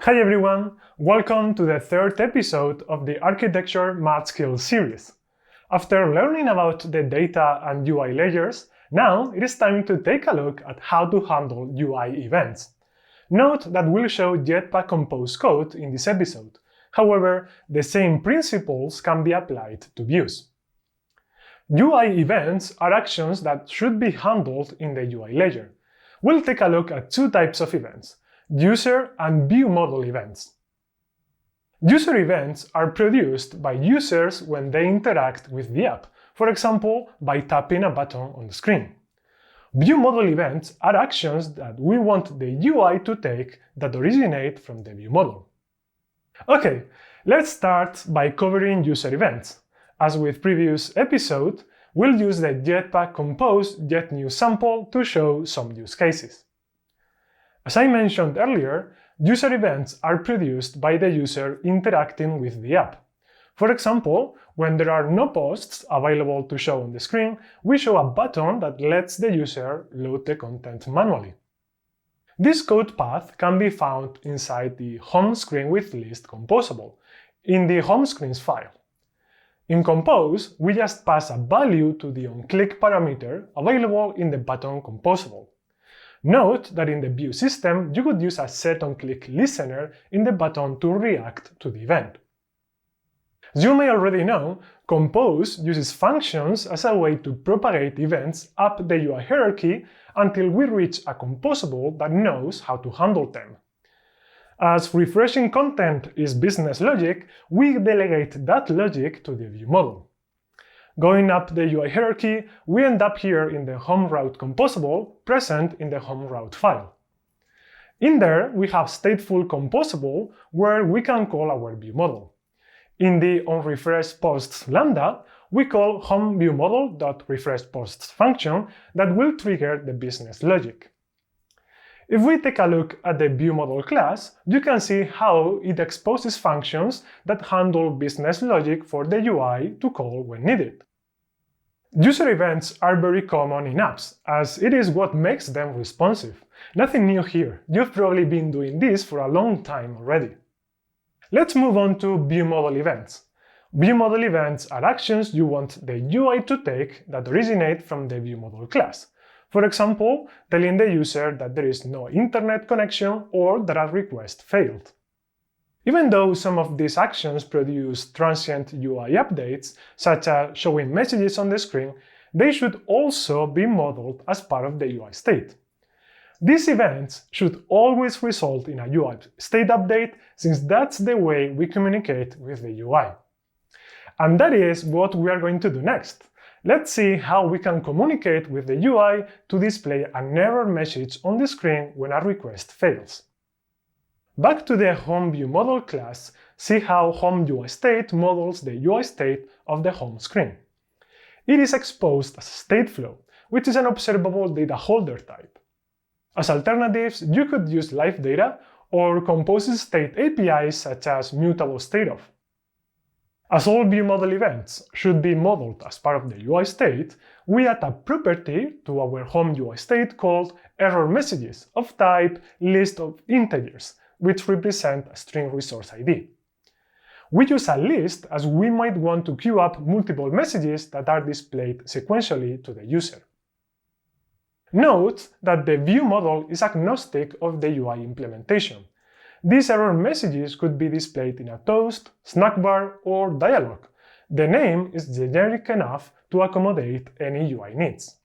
Hi everyone, welcome to the third episode of the Architecture Math Skills series. After learning about the data and UI layers, now it is time to take a look at how to handle UI events. Note that we'll show Jetpack Compose code in this episode. However, the same principles can be applied to views. UI events are actions that should be handled in the UI layer. We'll take a look at two types of events: user and view model events. User events are produced by users when they interact with the app, for example, by tapping a button on the screen. View model events are actions that we want the UI to take that originate from the view model. Okay, let's start by covering user events. As with previous episode, we'll use the Jetpack Compose getNewSample to show some use cases. As I mentioned earlier, user events are produced by the user interacting with the app. For example, when there are no posts available to show on the screen, we show a button that lets the user load the content manually. This code path can be found inside the home screen with list composable, in the home screens file. In Compose, we just pass a value to the onClick parameter available in the button composable. Note that in the view system, you could use a setOnClick listener in the button to react to the event. As you may already know, Compose uses functions as a way to propagate events up the UI hierarchy until we reach a composable that knows how to handle them. As refreshing content is business logic, we delegate that logic to the view model. Going up the UI hierarchy, we end up here in the home route composable present in the home route file. In there, we have stateful composable where we can call our view model. In the onRefreshPosts lambda, we call homeViewModel.refreshPosts function that will trigger the business logic. If we take a look at the ViewModel class, you can see how it exposes functions that handle business logic for the UI to call when needed. User events are very common in apps, as it is what makes them responsive. Nothing new here, you've probably been doing this for a long time already. Let's move on to view model events. View model events are actions you want the UI to take that originate from the view model class. For example, telling the user that there is no internet connection or that a request failed. Even though some of these actions produce transient UI updates, such as showing messages on the screen, they should also be modeled as part of the UI state. These events should always result in a UI state update, since that's the way we communicate with the UI. And that is what we are going to do next. Let's see how we can communicate with the UI to display an error message on the screen when a request fails. Back to the homeViewModel class, see how homeUIState models the UI state of the home screen. It is exposed as stateflow, which is an observable data holder type. As alternatives, you could use live data or Compose's state APIs such as mutable stateOf. As all ViewModel events should be modeled as part of the UI state, we add a property to our home UI state called error messages of type list of integers, which represent a string resource ID. We use a list as we might want to queue up multiple messages that are displayed sequentially to the user. Note that the view model is agnostic of the UI implementation. These error messages could be displayed in a toast, snack bar, or dialog. The name is generic enough to accommodate any UI needs.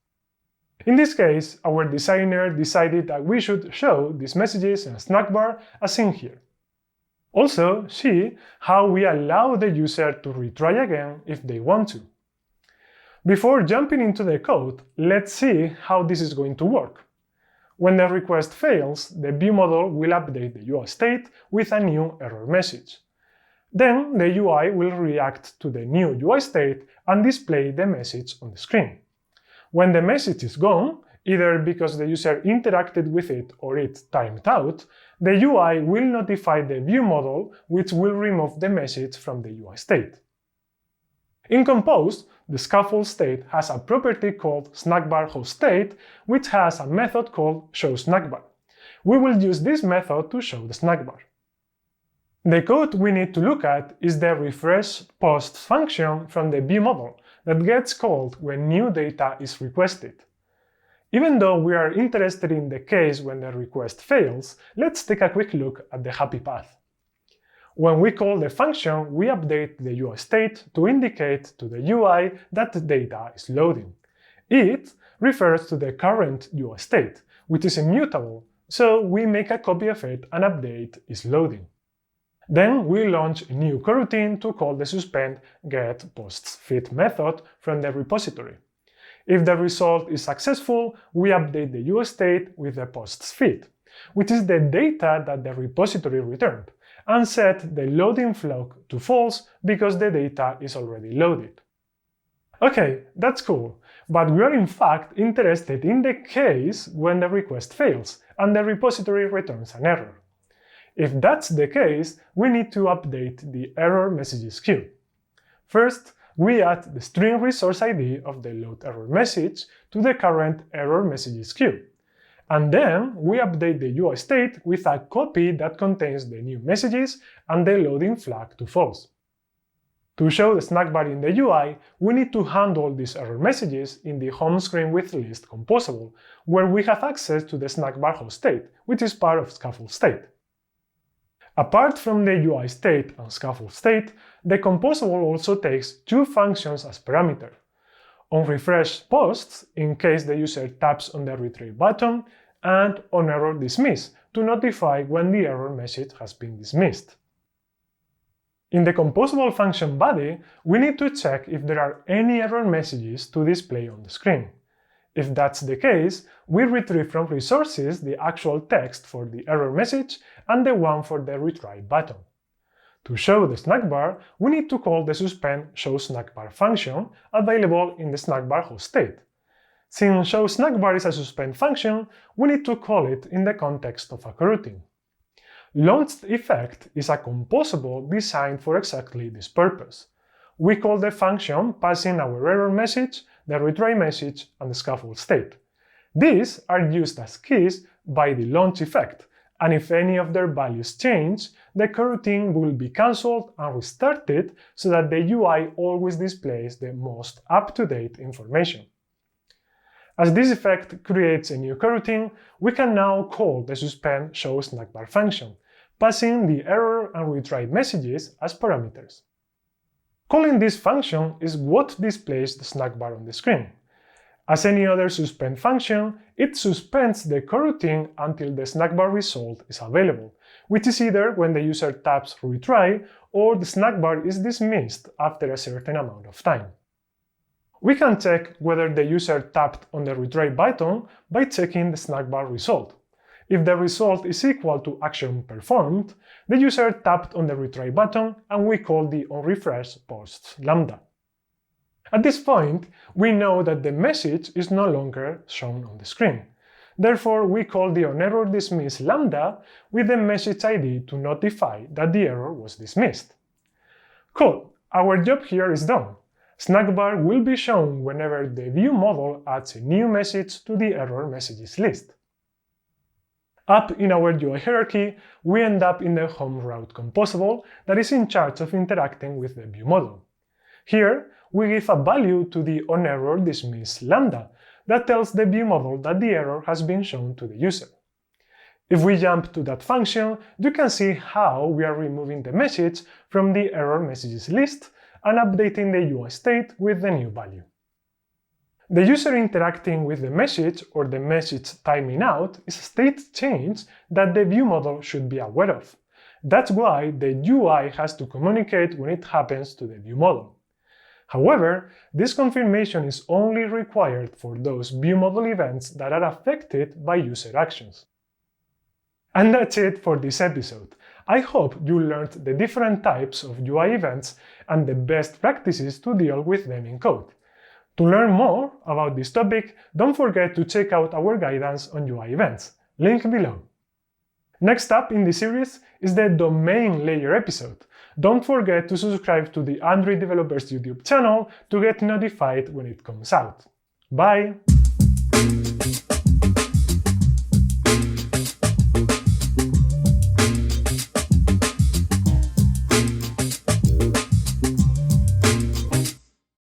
In this case, our designer decided that we should show these messages in a snack bar as seen here. Also, see how we allow the user to retry again if they want to. Before jumping into the code, let's see how this is going to work. When the request fails, the view model will update the UI state with a new error message. Then the UI will react to the new UI state and display the message on the screen. When the message is gone, either because the user interacted with it or it timed out, the UI will notify the view model, which will remove the message from the UI state. In Compose, the scaffold state has a property called snackBarHostState, which has a method called showSnackBar. We will use this method to show the snack bar. The code we need to look at is the refreshPost function from the view model that gets called when new data is requested. Even though we are interested in the case when the request fails, let's take a quick look at the happy path. When we call the function, we update the UI state to indicate to the UI that the data is loading. It refers to the current UI state, which is immutable, so we make a copy of it and update is loading. Then we launch a new coroutine to call the suspend getPostFit method from the repository. If the result is successful, we update the UI state with the postFit, which is the data that the repository returned, and set the loading flag to false because the data is already loaded. Okay, that's cool, but we are in fact interested in the case when the request fails and the repository returns an error. If that's the case, we need to update the error messages queue. First, we add the string resource ID of the load error message to the current error messages queue. And then we update the UI state with a copy that contains the new messages and the loading flag to false. To show the snack bar in the UI, we need to handle these error messages in the home screen with list composable, where we have access to the snack bar host state, which is part of scaffold state. Apart from the UI state and scaffold state, the composable also takes two functions as parameter: onRefreshPosts in case the user taps on the retrieve button, and onErrorDismiss to notify when the error message has been dismissed. In the composable function body, we need to check if there are any error messages to display on the screen. If that's the case, we retrieve from resources the actual text for the error message and the one for the retry button. To show the snack bar, we need to call the suspend showSnackBar function available in the snack bar host state. Since showSnackBar is a suspend function, we need to call it in the context of a coroutine. LauncedEffect is a composable designed for exactly this purpose. We call the function passing our error message, the retry message, and the scaffold state. These are used as keys by the LaunchEffect, and if any of their values change, the coroutine will be cancelled and restarted so that the UI always displays the most up-to-date information. As this effect creates a new coroutine, we can now call the suspend showSnackBar function, passing the error and retry messages as parameters. Calling this function is what displays the snack bar on the screen. As any other suspend function, it suspends the coroutine until the snack bar result is available, which is either when the user taps retry or the snack bar is dismissed after a certain amount of time. We can check whether the user tapped on the retry button by checking the snack bar result. If the result is equal to action performed, the user tapped on the retry button and we call the onRefreshPosts lambda. At this point, we know that the message is no longer shown on the screen. Therefore, we call the onErrorDismiss lambda with the message ID to notify that the error was dismissed. Cool, our job here is done. SnackBar will be shown whenever the view model adds a new message to the error messages list. Up in our UI hierarchy, we end up in the home route composable that is in charge of interacting with the view model. Here, we give a value to the onErrorDismiss lambda that tells the view model that the error has been shown to the user. If we jump to that function, you can see how we are removing the message from the error messages list and updating the UI state with the new value. The user interacting with the message or the message timing out is a state change that the view model should be aware of. That's why the UI has to communicate when it happens to the view model. However, this confirmation is only required for those view model events that are affected by user actions. And that's it for this episode. I hope you learned the different types of UI events and the best practices to deal with them in code. To learn more about this topic, don't forget to check out our guidance on UI events, link below. Next up in this series is the domain layer episode. Don't forget to subscribe to the Android Developers YouTube channel to get notified when it comes out. Bye!